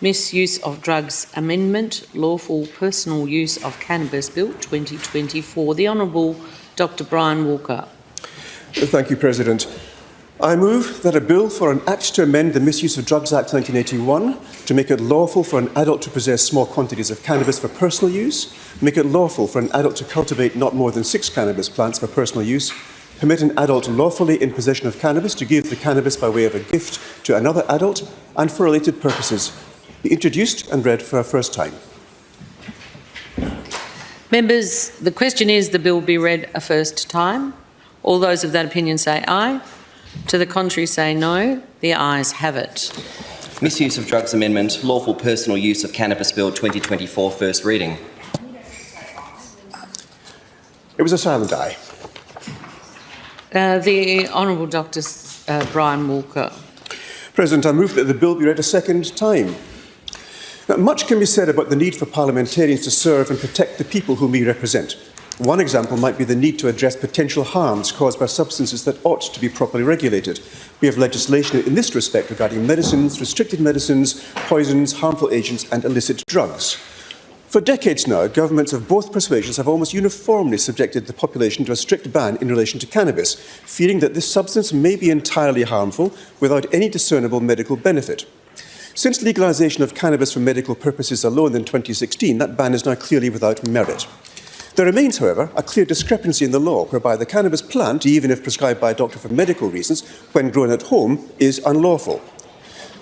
Misuse of Drugs Amendment, Lawful Personal Use of Cannabis Bill 2024. The Honourable Dr Brian Walker. Thank you, President. I move that a bill for an Act to amend the Misuse of Drugs Act 1981 to make it lawful for an adult to possess small quantities of cannabis for personal use, make it lawful for an adult to cultivate not more than 6 cannabis plants for personal use, permit an adult lawfully in possession of cannabis to give the cannabis by way of a gift to another adult and for related purposes, be introduced and read for a first time. Members, the question is the bill be read a first time. All those of that opinion say aye. To the contrary say no. The ayes have it. Misuse of Drugs Amendment, Lawful Personal Use of Cannabis Bill 2024, first reading. It was a silent aye. The Honourable Dr Brian Walker. President, I move that the bill be read a second time. Now, much can be said about the need for parliamentarians to serve and protect the people whom we represent. One example might be the need to address potential harms caused by substances that ought to be properly regulated. We have legislation in this respect regarding medicines, restricted medicines, poisons, harmful agents and illicit drugs. For decades now, governments of both persuasions have almost uniformly subjected the population to a strict ban in relation to cannabis, fearing that this substance may be entirely harmful without any discernible medical benefit. Since legalisation of cannabis for medical purposes alone in 2016, that ban is now clearly without merit. There remains, however, a clear discrepancy in the law whereby the cannabis plant, even if prescribed by a doctor for medical reasons, when grown at home, is unlawful.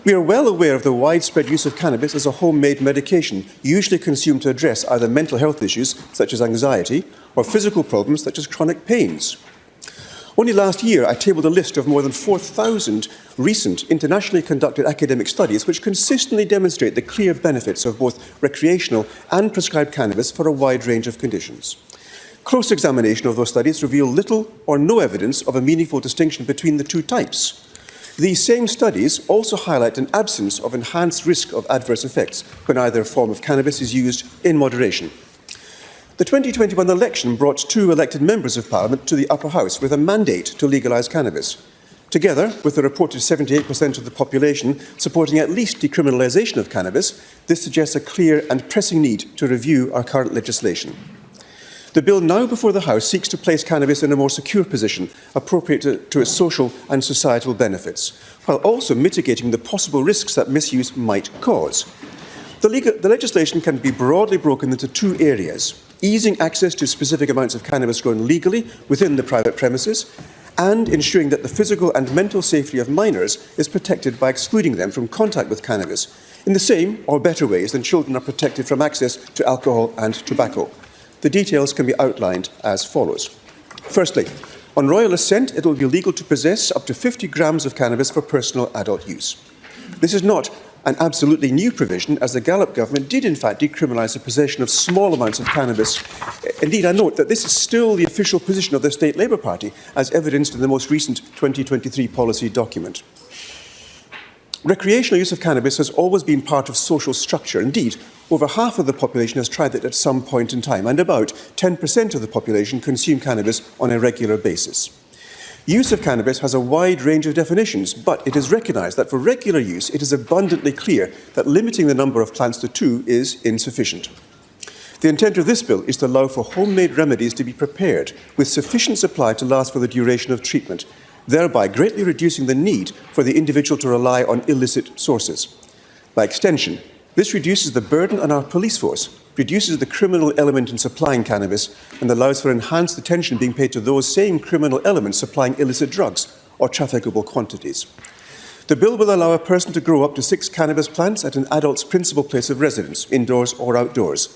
We are well aware of the widespread use of cannabis as a homemade medication, usually consumed to address either mental health issues, such as anxiety, or physical problems, such as chronic pains. Only last year, I tabled a list of more than 4,000 recent internationally conducted academic studies which consistently demonstrate the clear benefits of both recreational and prescribed cannabis for a wide range of conditions. Close examination of those studies reveal little or no evidence of a meaningful distinction between the two types. These same studies also highlight an absence of enhanced risk of adverse effects when either form of cannabis is used in moderation. The 2021 election brought 2 elected members of Parliament to the Upper House with a mandate to legalise cannabis. Together, with the reported 78% of the population supporting at least decriminalisation of cannabis, this suggests a clear and pressing need to review our current legislation. The bill now before the House seeks to place cannabis in a more secure position, appropriate to its social and societal benefits, while also mitigating the possible risks that misuse might cause. The legislation can be broadly broken into 2 areas: easing access to specific amounts of cannabis grown legally within the private premises, and ensuring that the physical and mental safety of minors is protected by excluding them from contact with cannabis, in the same or better ways than children are protected from access to alcohol and tobacco. The details can be outlined as follows. Firstly, on royal assent, it will be legal to possess up to 50 grams of cannabis for personal adult use. This is not an absolutely new provision, as the Gallop government did in fact decriminalise the possession of small amounts of cannabis. Indeed, I note that this is still the official position of the State Labour Party, as evidenced in the most recent 2023 policy document. Recreational use of cannabis has always been part of social structure. Indeed, over half of the population has tried it at some point in time, and about 10% of the population consume cannabis on a regular basis. Use of cannabis has a wide range of definitions, but it is recognised that for regular use, it is abundantly clear that limiting the number of plants to 2 is insufficient. The intent of this bill is to allow for homemade remedies to be prepared with sufficient supply to last for the duration of treatment, thereby greatly reducing the need for the individual to rely on illicit sources. By extension, this reduces the burden on our police force, reduces the criminal element in supplying cannabis, and allows for enhanced attention being paid to those same criminal elements supplying illicit drugs or trafficable quantities. The bill will allow a person to grow up to 6 cannabis plants at an adult's principal place of residence, indoors or outdoors,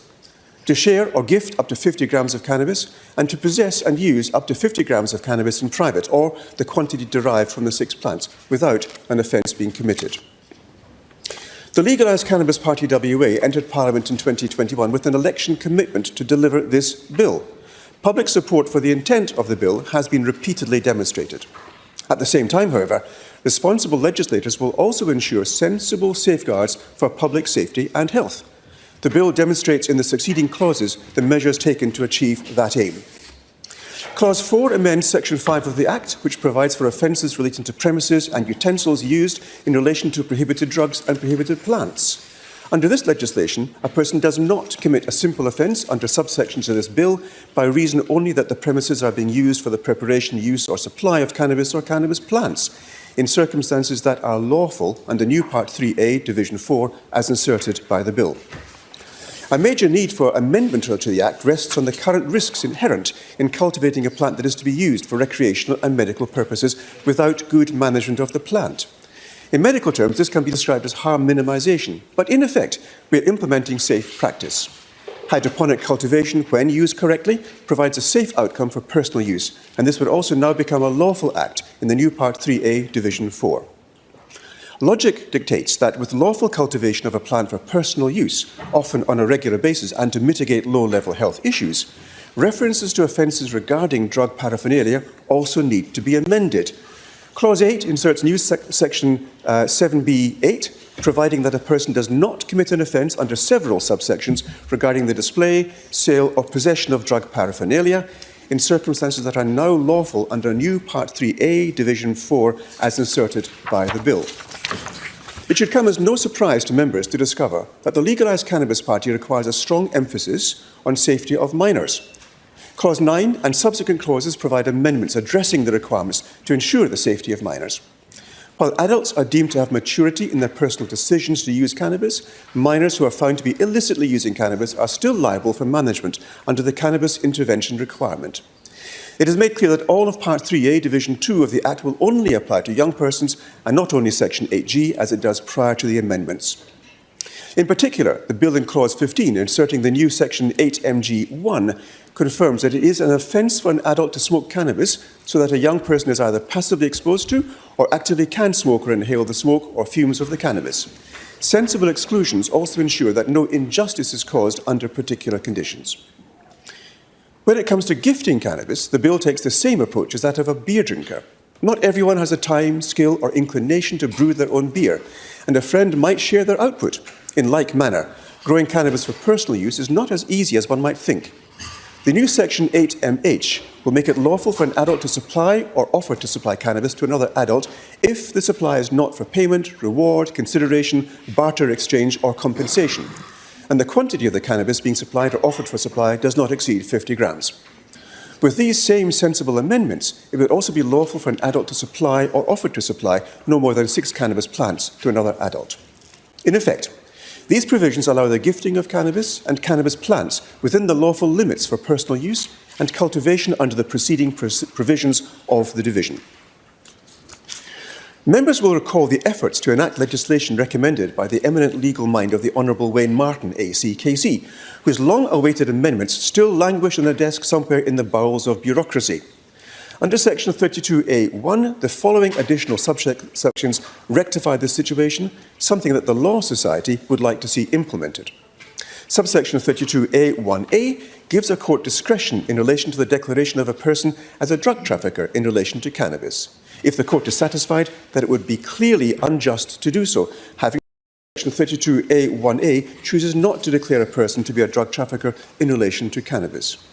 to share or gift up to 50 grams of cannabis, and to possess and use up to 50 grams of cannabis in private, or the quantity derived from the 6 plants, without an offence being committed. The Legalised Cannabis Party WA entered Parliament in 2021 with an election commitment to deliver this bill. Public support for the intent of the bill has been repeatedly demonstrated. At the same time, however, responsible legislators will also ensure sensible safeguards for public safety and health. The bill demonstrates in the succeeding clauses the measures taken to achieve that aim. Clause 4 amends Section 5 of the Act, which provides for offences relating to premises and utensils used in relation to prohibited drugs and prohibited plants. Under this legislation, a person does not commit a simple offence under subsections of this bill by reason only that the premises are being used for the preparation, use or supply of cannabis or cannabis plants, in circumstances that are lawful under new Part 3A, Division 4, as inserted by the bill. A major need for amendment to the Act rests on the current risks inherent in cultivating a plant that is to be used for recreational and medical purposes without good management of the plant. In medical terms, this can be described as harm minimisation, but in effect, we are implementing safe practice. Hydroponic cultivation, when used correctly, provides a safe outcome for personal use, and this would also now become a lawful act in the new Part 3A, Division 4. Logic dictates that with lawful cultivation of a plant for personal use, often on a regular basis and to mitigate low-level health issues, references to offences regarding drug paraphernalia also need to be amended. Clause 8 inserts new section 7b8, providing that a person does not commit an offence under several subsections regarding the display, sale or possession of drug paraphernalia in circumstances that are now lawful under new Part 3A, Division 4, as inserted by the bill. It should come as no surprise to members to discover that the Legalised Cannabis Party requires a strong emphasis on safety of minors. Clause 9 and subsequent clauses provide amendments addressing the requirements to ensure the safety of minors. While adults are deemed to have maturity in their personal decisions to use cannabis, minors who are found to be illicitly using cannabis are still liable for management under the Cannabis Intervention Requirement. It is made clear that all of Part 3A, Division 2 of the Act will only apply to young persons and not only Section 8G as it does prior to the amendments. In particular, the bill in Clause 15, inserting the new Section 8MG1, confirms that it is an offence for an adult to smoke cannabis so that a young person is either passively exposed to or actively can smoke or inhale the smoke or fumes of the cannabis. Sensible exclusions also ensure that no injustice is caused under particular conditions. When it comes to gifting cannabis, the bill takes the same approach as that of a beer drinker. Not everyone has the time, skill or inclination to brew their own beer, and a friend might share their output. In like manner, growing cannabis for personal use is not as easy as one might think. The new Section 8MH will make it lawful for an adult to supply or offer to supply cannabis to another adult if the supply is not for payment, reward, consideration, barter exchange or compensation, and the quantity of the cannabis being supplied or offered for supply does not exceed 50 grams. With these same sensible amendments, it would also be lawful for an adult to supply or offer to supply no more than 6 cannabis plants to another adult. In effect, these provisions allow the gifting of cannabis and cannabis plants within the lawful limits for personal use and cultivation under the preceding provisions of the division. Members will recall the efforts to enact legislation recommended by the eminent legal mind of the Honourable Wayne Martin, AC, KC, whose long-awaited amendments still languish on a desk somewhere in the bowels of bureaucracy. Under Section 32A1, the following additional subsections rectify this situation, something that the Law Society would like to see implemented. Subsection 32A1A gives a court discretion in relation to the declaration of a person as a drug trafficker in relation to cannabis, if the court is satisfied that it would be clearly unjust to do so, having Section 32A1A chooses not to declare a person to be a drug trafficker in relation to cannabis.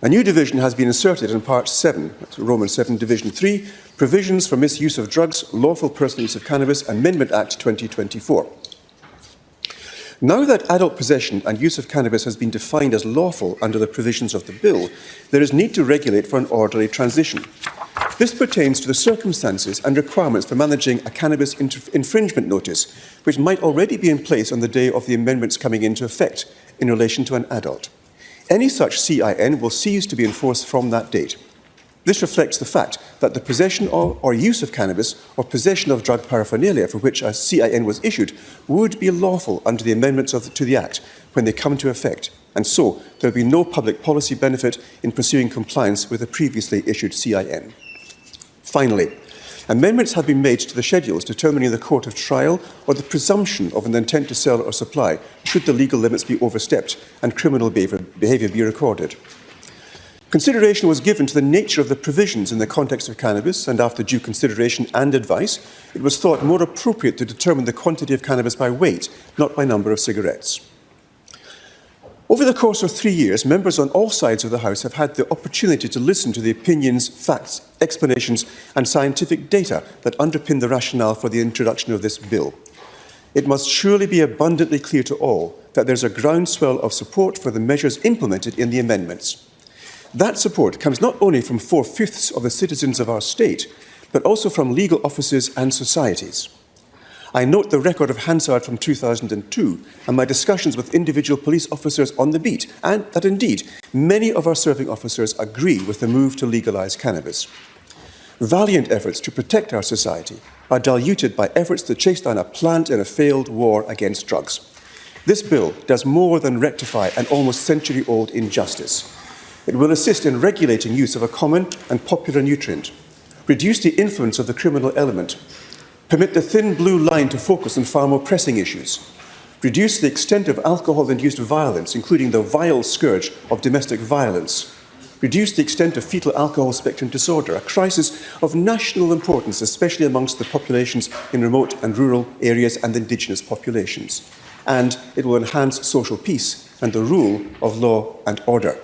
A new division has been inserted in Part 7, Roman 7, Division 3, Provisions for Misuse of Drugs, Lawful Personal Use of Cannabis, Amendment Act 2024. Now that adult possession and use of cannabis has been defined as lawful under the provisions of the bill, there is need to regulate for an orderly transition. This pertains to the circumstances and requirements for managing a cannabis infringement notice, which might already be in place on the day of the amendments coming into effect in relation to an adult. Any such CIN will cease to be enforced from that date. This reflects the fact that the possession of or use of cannabis or possession of drug paraphernalia for which a CIN was issued would be lawful under the amendments to the Act when they come into effect, and so there will be no public policy benefit in pursuing compliance with a previously issued CIN. Finally, amendments have been made to the schedules determining the court of trial or the presumption of an intent to sell or supply should the legal limits be overstepped and criminal behaviour be recorded. Consideration was given to the nature of the provisions in the context of cannabis, and after due consideration and advice, it was thought more appropriate to determine the quantity of cannabis by weight, not by number of cigarettes. Over the course of 3 years, members on all sides of the House have had the opportunity to listen to the opinions, facts, explanations and scientific data that underpin the rationale for the introduction of this bill. it must surely be abundantly clear to all that there's a groundswell of support for the measures implemented in the amendments. That support comes not only from 4/5 of the citizens of our state, but also from legal offices and societies. I note the record of Hansard from 2002 and my discussions with individual police officers on the beat, and that indeed many of our serving officers agree with the move to legalise cannabis. Valiant efforts to protect our society are diluted by efforts to chase down a plant in a failed war against drugs. This bill does more than rectify an almost century-old injustice. It will assist in regulating use of a common and popular nutrient, reduce the influence of the criminal element, permit the thin blue line to focus on far more pressing issues, reduce the extent of alcohol-induced violence, including the vile scourge of domestic violence, reduce the extent of fetal alcohol spectrum disorder, a crisis of national importance, especially amongst the populations in remote and rural areas and indigenous populations. And it will enhance social peace and the rule of law and order.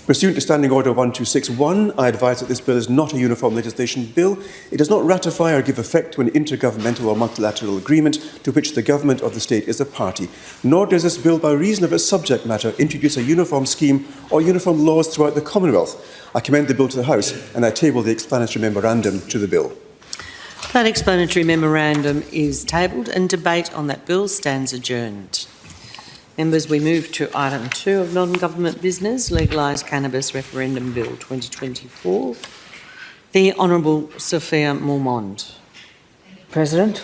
Pursuant to Standing Order 1261, I advise that this bill is not a uniform legislation bill. It does not ratify or give effect to an intergovernmental or multilateral agreement to which the government of the state is a party, nor does this bill, by reason of its subject matter, introduce a uniform scheme or uniform laws throughout the Commonwealth. I commend the bill to the House and I table the explanatory memorandum to the bill. That explanatory memorandum is tabled and debate on that bill stands adjourned. Members, we move to item 2 of non-government business, Legalise Cannabis Referendum Bill 2024. The Honourable Sophia Mormont. President,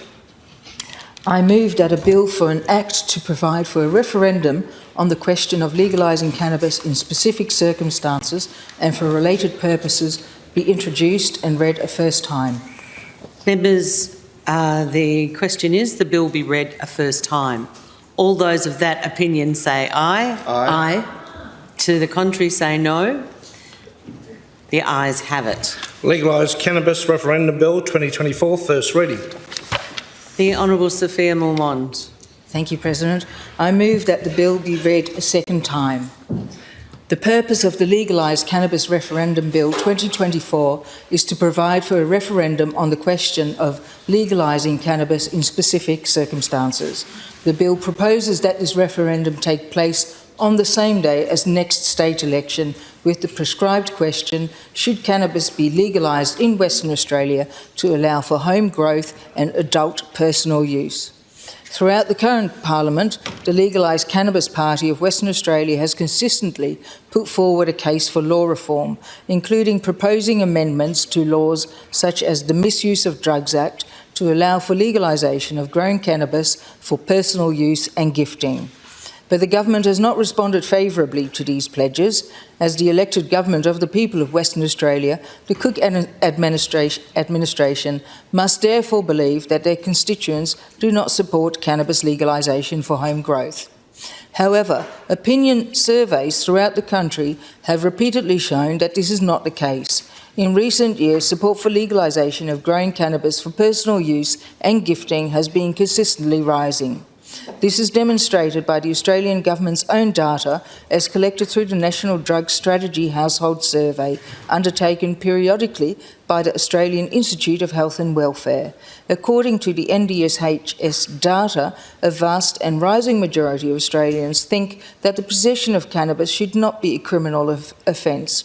I move that a bill for an act to provide for a referendum on the question of legalising cannabis in specific circumstances and for related purposes be introduced and read a first time. Members, the question is the bill be read a first time. All those of that opinion say aye. Aye. To the contrary say no. The ayes have it. Legalise Cannabis Referendum Bill 2024, first reading. The Honourable Sophia Mormont. Thank you, President. I move that the bill be read a second time. The purpose of the Legalise Cannabis Referendum Bill 2024 is to provide for a referendum on the question of legalising cannabis in specific circumstances. The bill proposes that this referendum take place on the same day as next state election, with the prescribed question, should cannabis be legalised in Western Australia to allow for home growth and adult personal use? Throughout the current Parliament, the Legalise Cannabis Party of Western Australia has consistently put forward a case for law reform, including proposing amendments to laws such as the Misuse of Drugs Act to allow for legalisation of grown cannabis for personal use and gifting. But the government has not responded favourably to these pledges. As the elected government of the people of Western Australia, the Cook administration must therefore believe that their constituents do not support cannabis legalisation for home growth. However, opinion surveys throughout the country have repeatedly shown that this is not the case. In recent years, support for legalisation of growing cannabis for personal use and gifting has been consistently rising. This is demonstrated by the Australian Government's own data as collected through the National Drug Strategy Household Survey, undertaken periodically by the Australian Institute of Health and Welfare. According to the NDSHS data, a vast and rising majority of Australians think that the possession of cannabis should not be a criminal offence.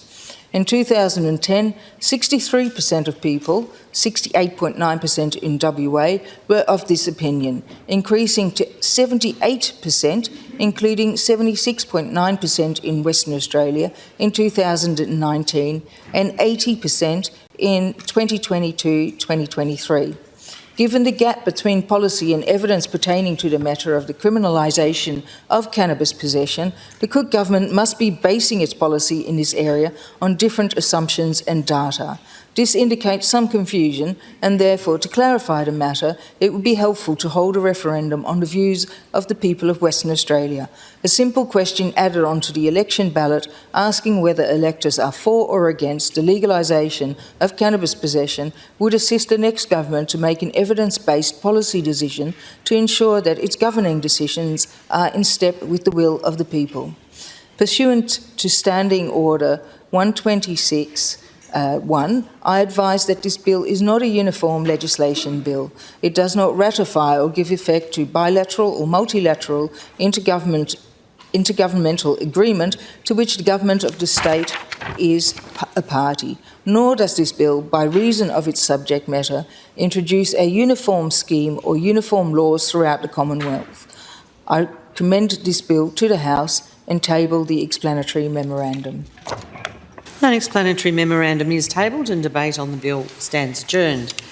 In 2010, 63% of people, 68.9% in WA, were of this opinion, increasing to 78%, including 76.9% in Western Australia in 2019 and 80% in 2022-2023. Given the gap between policy and evidence pertaining to the matter of the criminalisation of cannabis possession, the Cook Government must be basing its policy in this area on different assumptions and data. This indicates some confusion, and therefore, to clarify the matter, it would be helpful to hold a referendum on the views of the people of Western Australia. A simple question added onto the election ballot asking whether electors are for or against the legalisation of cannabis possession would assist the next government to make an evidence-based policy decision to ensure that its governing decisions are in step with the will of the people. Pursuant to Standing Order 126, 1, I advise that this bill is not a uniform legislation bill. It does not ratify or give effect to bilateral or multilateral intergovernmental agreement to which the government of the state is a party, nor does this bill, by reason of its subject matter, introduce a uniform scheme or uniform laws throughout the Commonwealth. I commend this bill to the House and table the explanatory memorandum. That explanatory memorandum is tabled and debate on the bill stands adjourned.